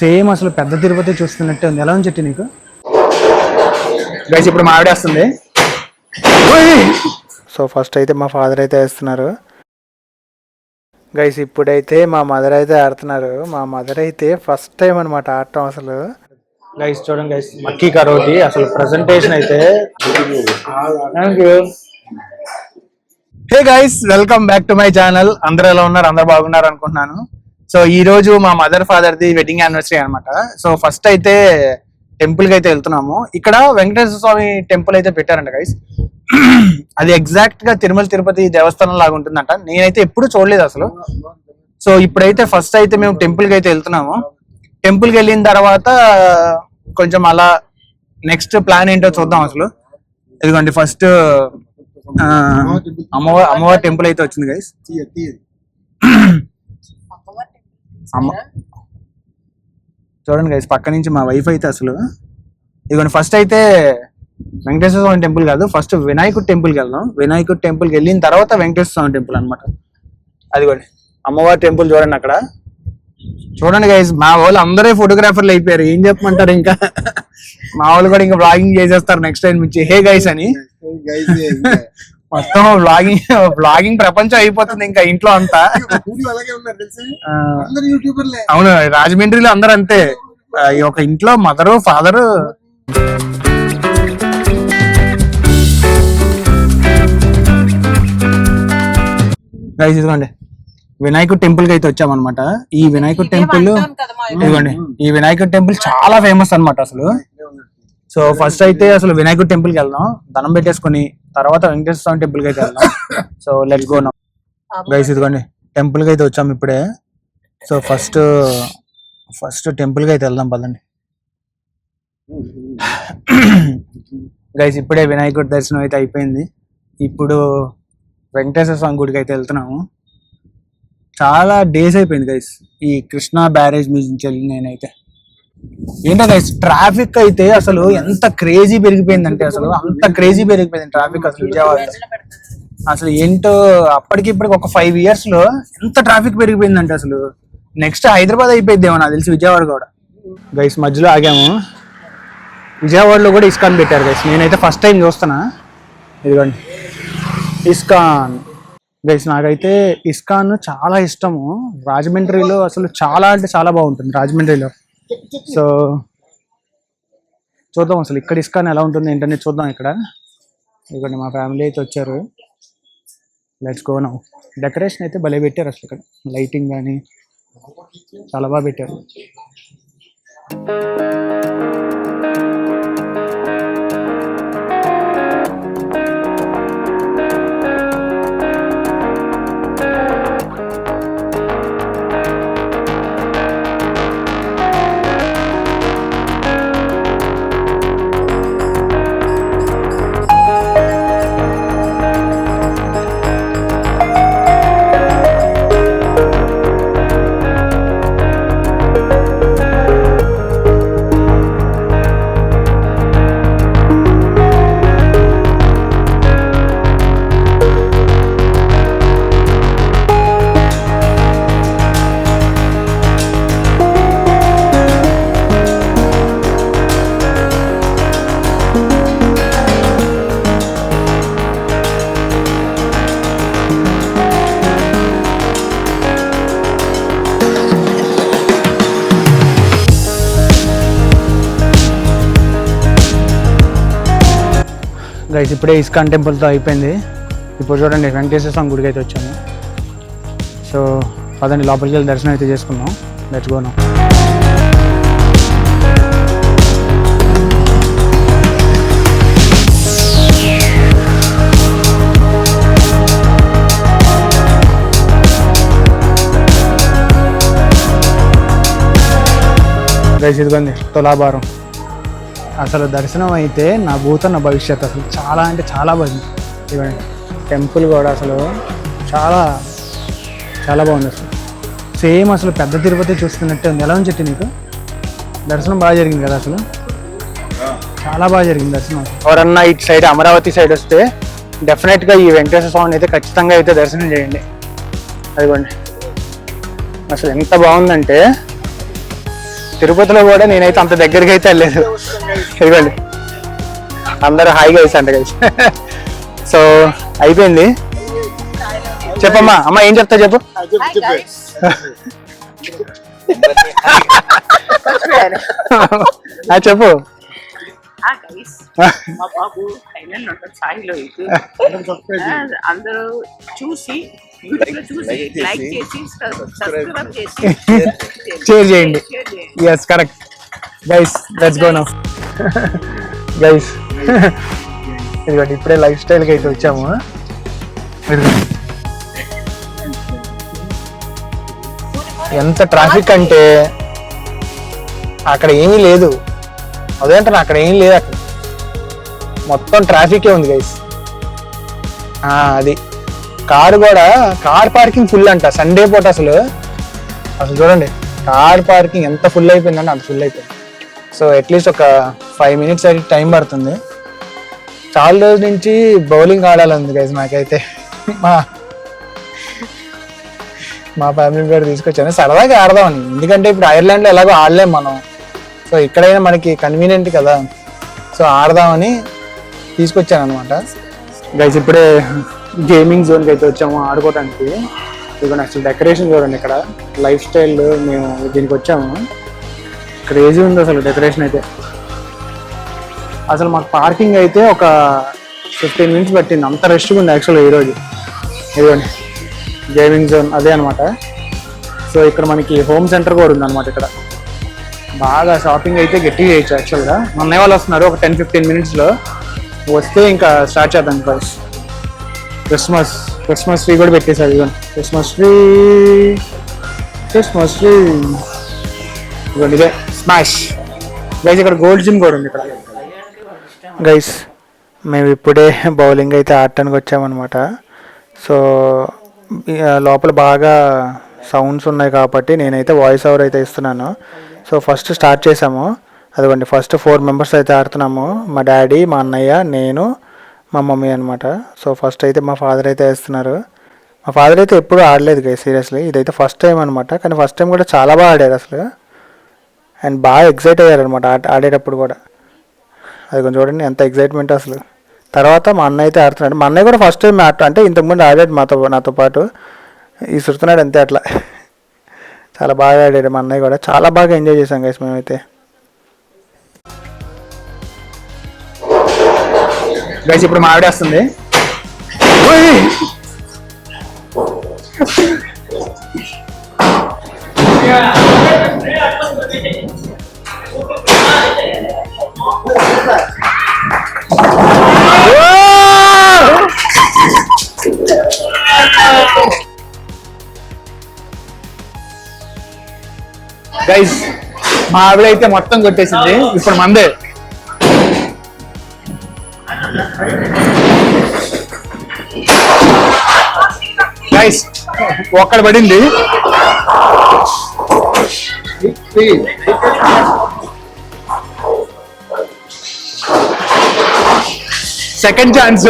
Same అసలు పెద్ద తిరుపతి చూస్తున్నట్టే ఉంది. ఎలా ఉంది చెట్టు నీకు గైస్? ఇప్పుడు మా ఆవిడ వస్తుంది. సో ఫస్ట్ అయితే మా ఫాదర్ అయితే వేస్తున్నారు గైస్. ఇప్పుడైతే మా మదర్ అయితే ఆడుతున్నారు. మా మదర్ అయితే ఫస్ట్ టైం అనమాట ఆడటం అసలు. గైస్ చూడండి గైస్, మక్కీ కరోటి అసలు ప్రెజెంటేషన్ అయితే. Thank you. Hey guys, welcome back to my channel. అందరూ ఎలా ఉన్నారు? అందరు బాగున్నారు అనుకుంటున్నాను. సో ఈ రోజు మా mother father the wedding anniversary అనమాట. సో ఫస్ట్ అయితే టెంపుల్ కి అయితే వెళ్తున్నాము. ఇక్కడ వెంకటేశ్వర స్వామి టెంపుల్ అయితే పెట్టారంట గైస్. అది ఎగ్జాక్ట్ గా తిరుమల తిరుపతి దేవస్థానం లాగా ఉంటుందంట. నేనైతే ఎప్పుడు చూడలేదు అసలు. సో ఇప్పుడైతే ఫస్ట్ అయితే మేము టెంపుల్ కి అయితే వెళ్తున్నాము. టెంపుల్ కి వెళ్ళిన తర్వాత కొంచెం అలా నెక్స్ట్ ప్లాన్ ఏంటో చూద్దాం అసలు. ఇదిగోండి ఫస్ట్ అమ్మవారి టెంపుల్ అయితే వచ్చింది గైస్. చూడండి గైస్, పక్క నుంచి మా వైఫ్ అయితే అసలు. ఇదిగోండి ఫస్ట్ అయితే వెంకటేశ్వర స్వామి టెంపుల్ కాదు, ఫస్ట్ వినాయకుడి టెంపుల్కి వెళ్దాం. వినాయకుడి టెంపుల్కి వెళ్ళిన తర్వాత వెంకటేశ్వర స్వామి టెంపుల్ అనమాట. అదిగోండి అమ్మవారి టెంపుల్ చూడండి అక్కడ. చూడండి గైస్, మా వాళ్ళు అందరే ఫోటోగ్రాఫర్లు అయిపోయారు. ఏం చెప్పమంటారు, ఇంకా మా వాళ్ళు కూడా ఇంకా బ్లాగింగ్ చేసేస్తారు నెక్స్ట్ టైం నుంచి హే గైస్ అని. మొత్తం బ్లాగింగ్ ప్రపంచం అయిపోతుంది ఇంకా ఇంట్లో అంతా. అవును, రాజమండ్రిలో అందరూ అంతే. ఒక ఇంట్లో మదరు ఫాదరు. గైస్ ఇదిగోండి వినాయకుడి టెంపుల్ కి అయితే వచ్చామన్నమాట. ఈ వినాయకుడి టెంపుల్ ఇదిగోండి, ఈ వినాయకుడి టెంపుల్ చాలా ఫేమస్ అనమాట అసలు. సో ఫస్ట్ అయితే అసలు వినాయకుడి టెంపుల్ కి వెళ్దాం, దండం పెట్టేసుకుని తర్వాత వెంకటేశ్వర స్వామి టెంపుల్ కి అయితే వెళ్దాం. So let's go now guys. ఇదిగోండి టెంపుల్ కి అయితే వచ్చాము ఇప్పుడే. సో ఫస్ట్ టెంపుల్ కి అయితే వెళ్దాం పదండి గైస్. ఇప్పుడే వినాయకుడి దర్శనం అయితే అయిపోయింది. ఇప్పుడు వెంకటేశ్వర స్వామి గుడికి అయితే వెళ్తున్నాము. చాలా డేస్ అయిపోయింది గైస్ ఈ కృష్ణా బ్యారేజ్ నుంచి వెళ్ళి. నేనైతే ఏంటో గైస్, ట్రాఫిక్ అయితే అసలు ఎంత క్రేజీ పెరిగిపోయిందంటే అసలు అంత క్రేజీ పెరిగిపోయింది ట్రాఫిక్ అసలు విజయవాడ. అసలు ఏంటో అప్పటికి ఇప్పటికి ఒక 5 years లో ఎంత ట్రాఫిక్ పెరిగిపోయిందంటే అసలు నెక్స్ట్ హైదరాబాద్ అయిపోయిందేమో నాకు తెలిసి విజయవాడ కూడా. గైస్ మధ్యలో ఆగాము. విజయవాడలో కూడా ఇస్కాన్ పెట్టారు గైస్. నేనైతే ఫస్ట్ టైం చూస్తున్నా. ఇదిగోండి ఇస్కాన్ గైస్. నాకైతే ఇస్కాన్ చాలా ఇష్టము. రాజమండ్రిలో అసలు చాలా అంటే చాలా బాగుంటుంది రాజమండ్రిలో. సో చూద్దాం అసలు ఇక్కడ ఇస్కాన్ ఎలా ఉంటుంది ఏంటనే చూద్దాం ఇక్కడ. ఇదిగోండి మా ఫ్యామిలీ అయితే వచ్చారు. Let's go now. డెకరేషన్ అయితే భలే పెట్టారు అసలు. ఇక్కడ లైటింగ్ కానీ చాలా బాగా పెట్టారు. గైస్ ఇప్పుడే ఇస్కాన్ టెంపుల్తో అయిపోయింది. ఇప్పుడు చూడండి వెంకటేశ్వర స్వామి గుడికి అయితే వచ్చాము. సో పదండి లోపలికి వెళ్ళి దర్శనం అయితే చేసుకున్నాం. Let's go now. గైస్ ఇదిగోండి తులాభారం. అసలు దర్శనం అయితే నా భూత నా భవిష్యత్ అసలు చాలా అంటే చాలా బాగుంది. ఇవ్వండి టెంపుల్ కూడా అసలు చాలా చాలా బాగుంది అసలు. సేమ్ అసలు పెద్ద తిరుపతి చూస్తున్నట్టే ఉంది. ఎలా ఉంది చెట్టు నీకు? దర్శనం బాగా జరిగింది కదా అసలు, చాలా బాగా జరిగింది దర్శనం. ఎవరన్నా ఇటు సైడ్ అమరావతి సైడ్ వస్తే డెఫినెట్గా ఈ వెంకటేశ్వర స్వామిని అయితే ఖచ్చితంగా అయితే దర్శనం చేయండి. అదిగోండి అసలు ఎంత బాగుందంటే తిరుపతిలో కూడా నేనైతే అంత దగ్గరికి అయితే వెళ్ళలేదు. ఇదిగోండి అందరూ హాయిగా వేసంట గైస్. సో అయిపోయింది. చెప్పమ్మా, అమ్మ ఏం చెప్తా చెప్పు. చెప్పు. మా బాబు స్థాయిలో అందరూ చూసి లైక్ చేసి సబ్స్క్రైబ్ చేసి షేర్ చేయండి. Yes correct guys, let's go now guys. ఇదిగోండి ఇప్పుడే లైఫ్ స్టైల్కి అయితే వచ్చాము. ఎంత ట్రాఫిక్ అంటే అక్కడ ఏమీ లేదు. అదేంటారు అక్కడ ఏం లేదు, అక్కడ మొత్తం ట్రాఫికే ఉంది గైస్. అది కారు కూడా, కార్ పార్కింగ్ ఫుల్ అంట సండే పూట. అసలు చూడండి కార్ పార్కింగ్ ఎంత ఫుల్ అయిపోయిందంటే అంత ఫుల్ అయిపోయింది. సో అట్లీస్ట్ ఒక 5 minutes అయితే టైం పడుతుంది. చాలా రోజుల నుంచి బౌలింగ్ ఆడాలంది గైస్ నాకైతే. మా ఫ్యామిలీ కూడా తీసుకొచ్చాను సరదాగా ఆడదామని. ఎందుకంటే ఇప్పుడు ఐర్లాండ్లో ఎలాగో ఆడలేం మనం. సో ఇక్కడైనా మనకి కన్వీనియంట్ కదా, సో ఆడదామని తీసుకొచ్చాను అనమాట గైస్. ఇప్పుడే గేమింగ్ జోన్కి అయితే వచ్చాము ఆడుకోవడానికి. ఇదిగోండి అసలు డెకరేషన్ చూడండి, ఇక్కడ లైఫ్ స్టైల్ మేము దీనికి వచ్చాము. క్రేజీ ఉంది అసలు డెకరేషన్ అయితే. అసలు మాకు పార్కింగ్ అయితే ఒక 15 minutes పట్టింది, అంత రష్గా ఉంది యాక్చువల్గా ఈరోజు. ఇదిగోండి గేమింగ్ జోన్ అదే అనమాట. సో ఇక్కడ మనకి హోమ్ సెంటర్ కూడా ఉంది అనమాట. ఇక్కడ బాగా షాపింగ్ అయితే గట్టిగా చేయొచ్చు యాక్చువల్గా. మా అన్నయ్య వాళ్ళు వస్తున్నారు ఒక 10-15 minutesలో. వస్తే ఇంకా స్టార్ట్ చేద్దాం ప్రైస్. క్రిస్మస్ ట్రీ కూడా పెట్టేశారు. ఇదిగోండి క్రిస్మస్ ట్రీ ఇదిగోండి ఇదే స్మాష్ గైస్. ఇక్కడ గోల్డ్ జిమ్ కూడా ఉంది ఇక్కడ గైస్. మేము ఇప్పుడే బౌలింగ్ అయితే ఆడటానికి వచ్చామన్నమాట. సో లోపల బాగా సౌండ్స్ ఉన్నాయి కాబట్టి నేనైతే వాయిస్ ఓవర్ అయితే ఇస్తున్నాను. సో ఫస్ట్ స్టార్ట్ చేసాము. అదిగోండి ఫస్ట్ 4 members అయితే ఆడుతున్నాము. మా డాడీ, మా అన్నయ్య, నేను, మా మమ్మీ అనమాట. సో ఫస్ట్ అయితే మా ఫాదర్ అయితే వేస్తున్నారు. మా ఫాదర్ అయితే ఎప్పుడూ ఆడలేదు గైస్ సీరియస్లీ. ఇదైతే ఫస్ట్ టైం అనమాట. కానీ ఫస్ట్ టైం కూడా చాలా బాగా ఆడారు అసలు. అండ్ బాగా ఎక్సైట్ అయ్యారు అనమాట ఆడేటప్పుడు కూడా. అది కొంచెం చూడండి ఎంత ఎక్సైట్మెంట్ అసలు. తర్వాత మా అన్నయ్య అయితే ఆడుతున్నాడు. మా అన్నయ్య కూడా ఫస్ట్ టైం అంటే ఇంతకుముందు ఆడాడు నాతో పాటు. ఇసురుతున్నాడు అంతే అట్లా. చాలా బాగా ఆడాడు మా అన్నయ్య కూడా. చాలా బాగా ఎంజాయ్ చేసాం గైస్ మేమైతే. గైస్ ఇప్పుడు మా ఆవిడ వస్తుంది. గైస్ మా ఆవిడ అయితే మొత్తం కొట్టేసింది. ఇప్పుడు మందే గైస్ ఒక్కడ పడింది. Second chance.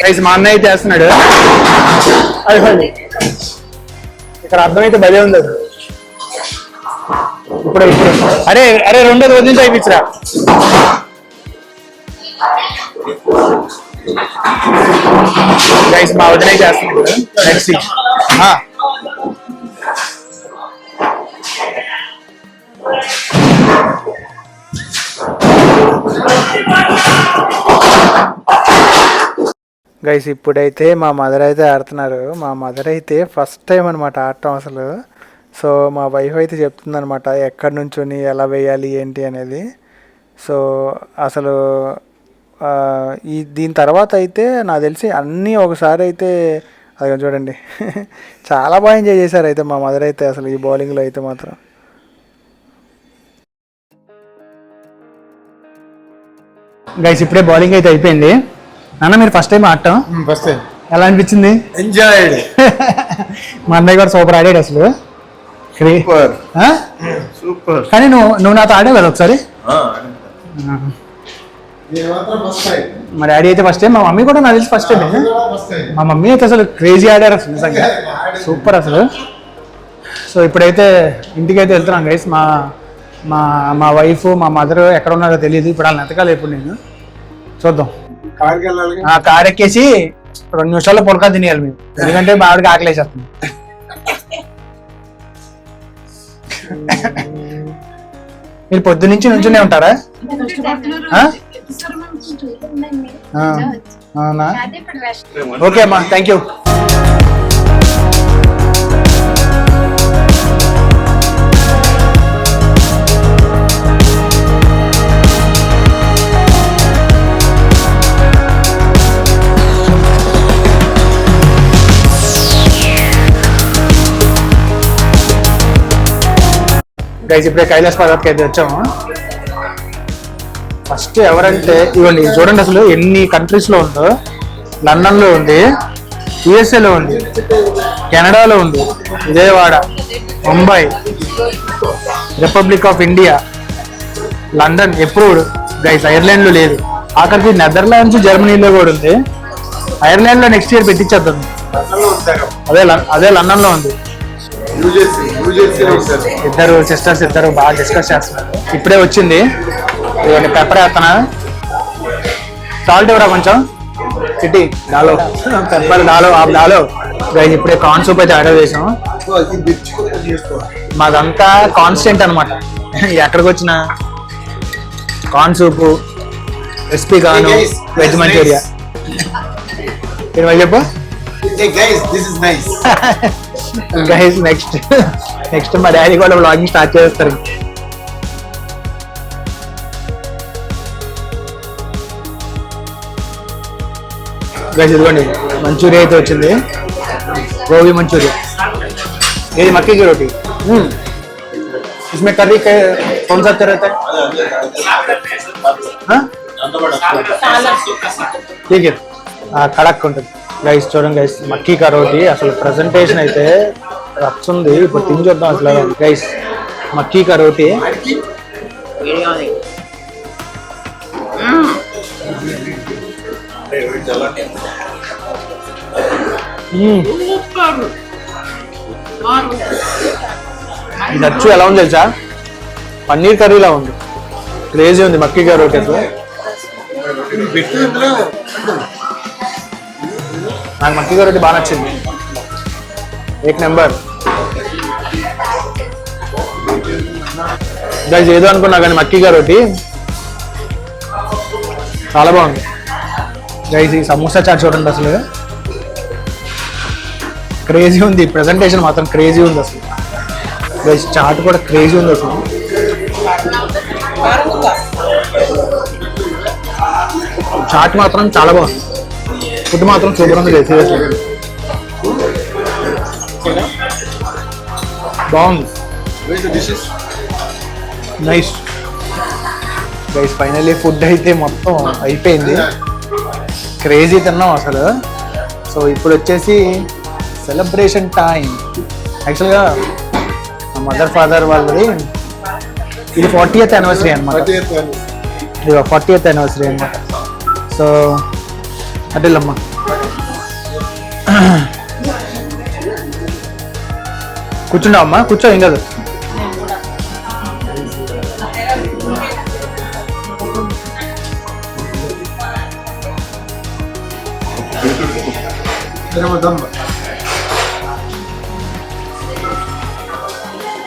గైస్ మా అన్నయ్య అయితే వేస్తున్నాడు. అదిగోండి ఇక్కడ అర్థమైతే భలే ఉంది అది. ఇప్పుడు అరే రెండోది వదిలించి అయిపించరా. గైస్ మా వదిన అయితే వేస్తున్నాడు. నెక్స్ట్ గైస్ ఇప్పుడైతే మా మదర్ అయితే ఆడుతున్నారు. మా మదర్ అయితే ఫస్ట్ టైం అనమాట ఆడటం అసలు. సో మా వైఫ్ అయితే చెప్తుంది అనమాట ఎక్కడి నుంచొని ఎలా వేయాలి ఏంటి అనేది. సో అసలు దీని తర్వాత అయితే నాకు తెలిసి అన్నీ ఒకసారి అయితే అది చూడండి చాలా బాగా ఎంజాయ్ చేశారు అయితే మా మదర్ అయితే అసలు ఈ బౌలింగ్లో అయితే మాత్రం. గైస్ ఇప్పుడే బౌలింగ్ అయితే అయిపోయింది. నాన్న మీరు ఫస్ట్ టైం ఆడటం ఫస్ట్ టైం ఎలా అనిపించింది? ఎంజాయ్డ్. మా అన్నయ్య కూడా సూపర్ ఆడాడు అసలు. సూపర్. కానీ నువ్వు నాతో ఆడావు కదా ఒకసారి. మా డాడీ అయితే ఫస్ట్ టైం, మా మమ్మీ కూడా నాకు తెలిసి ఫస్ట్ టైం. మా మమ్మీ అయితే అసలు క్రేజీ ఆడారు అసలు, నిజంగా సూపర్ అసలు. సో ఇప్పుడైతే ఇంటికైతే వెళ్తున్నాం గైస్. మా మా మా వైఫ్ మా మదర్ ఎక్కడ ఉన్నారో తెలియదు. ఇప్పుడు వాళ్ళని ఎతకాలి. ఇప్పుడు నేను చూద్దాం. ఆ కార్ ఎక్కేసి 2 నిమిషాల్లో పొలకా తినేయాలి మేము, ఎందుకంటే మా ఆవిడకి ఆకలేసేస్తుంది. మీరు పొద్దు నుంచి నుంచునే ఉంటారా? అవునా? ఓకే అమ్మా, థ్యాంక్ యూ. గైస్ ఇప్పుడే కైలాస్ పర్వత్కి అయితే వచ్చాము. ఫస్ట్ ఎవరంటే ఇవ్వండి, చూడండి అసలు ఎన్ని కంట్రీస్ లో ఉందో. లండన్ లో ఉంది, USA లో ఉంది, కెనడాలో ఉంది, Vijayawada, Mumbai, republic of India, London approved guys. Ireland లో లేదు, ఆఖరికి నెదర్లాండ్స్, జర్మనీలో కూడా ఉంది. ఐర్లాండ్ లో నెక్స్ట్ ఇయర్ పెట్టించేద్దాం. అదే లండన్ లో ఉంది. ఇద్దరు సిస్టర్స్ ఇద్దరు బాగా డిస్కస్ చేస్తున్నారు. ఇప్పుడే వచ్చింది. ఇవన్నీ పెప్పర్ వేస్తున్నా. సాల్ట్ ఇవ్వరా కొంచెం, చిట్టి డాలో, పెప్పర్ డాలో, డాలో. ఇప్పుడే కార్న్ సూప్ అయితే ఆర్డర్ చేసాం. మాదంతా కాన్స్టెంట్ అనమాట, ఎక్కడికి వచ్చినా కార్న్ సూపు, రెసిపీ గాను, వెజ్ మంచూరియా. మీరు మళ్ళీ చెప్పు. గైస్ నెక్స్ట్ మా డాడీ కూడా వ్లాగింగ్ స్టార్ట్ చేస్తారు. గైస్ ఇదిగోండి మంచూరియా అయితే వచ్చింది, గోబీ మంచూరియా. ఇది మక్కీ की रोटी. इसमें करी कौन सा रहता है? ठीक है, కడక్ ఉంటుంది. గైస్ చూడండి గైస్, మక్కీ కా రోటీ. అసలు ప్రెజెంటేషన్ అయితే రచ్చుంది. ఇప్పుడు తిని చూద్దాం అసలు. గైస్ మక్కీ కా రోటీ. ఇది అచ్చు ఎలా ఉంది తెలుసా? పన్నీర్ కర్రీలా ఉంది, క్రేజీ ఉంది మక్కీ కా రోటీ అసలు. నాకు మక్కీ కా రోటీ బాగా నచ్చింది, 1 నెంబర్. గైస్ ఏదో అనుకున్నా కానీ మక్కీ కా రోటీ చాలా బాగుంది. గైస్ ఈ సమోసా చాట్ చూడండి అసలు, క్రేజీ ఉంది. ప్రెజెంటేషన్ మాత్రం క్రేజీ ఉంది అసలు. గైస్ చాట్ కూడా క్రేజీ ఉంది అసలు. చాట్ మాత్రం చాలా బాగుంది, ఫుడ్ మాత్రం సూపర్ ఉంది. సీరియస్లీ బాగుంది, నైస్. గైస్ ఫైనల్లీ ఫుడ్ అయితే మొత్తం అయిపోయింది, క్రేజీ తిన్నాం అసలు. సో ఇప్పుడు వచ్చేసి సెలబ్రేషన్ టైం. యాక్చువల్గా మా మదర్ ఫాదర్ వాళ్ళది ఇది 40th యానివర్సరీ అనమాట. ఇది 40th యానివర్సరీ అనమాట. సో అదేలమ్మా, కూర్చున్నావమ్మా, కూర్చో, ఏం కాదు.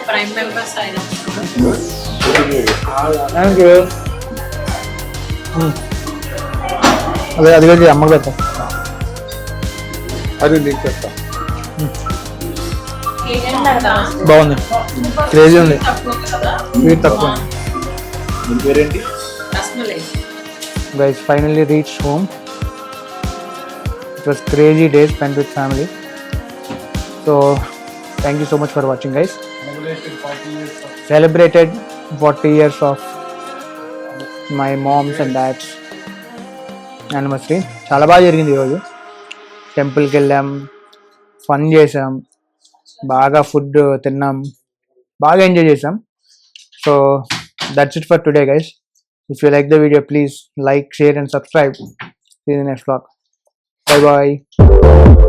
Prime members అయినా. Thank you. అదే అది కూడా అమ్మకు పెడతా. అది నీకు పెడతా. బాగుంది, క్రేజీ ఉంది, స్వీట్ తక్కువ. Guys finally reach home. It was crazy days spent with family. So thank you so much for watching guys. Celebrated 40 years of my mom's and dad's anniversary. చాలా బాగా జరిగింది ఈరోజు. టెంపుల్కి వెళ్ళాం, ఫన్ చేసాం, బాగా ఫుడ్ తిన్నాం, బాగా ఎంజాయ్ చేసాం. So that's it for today guys. If you like the video, please like, share and subscribe. See you in the next vlog. Bye bye.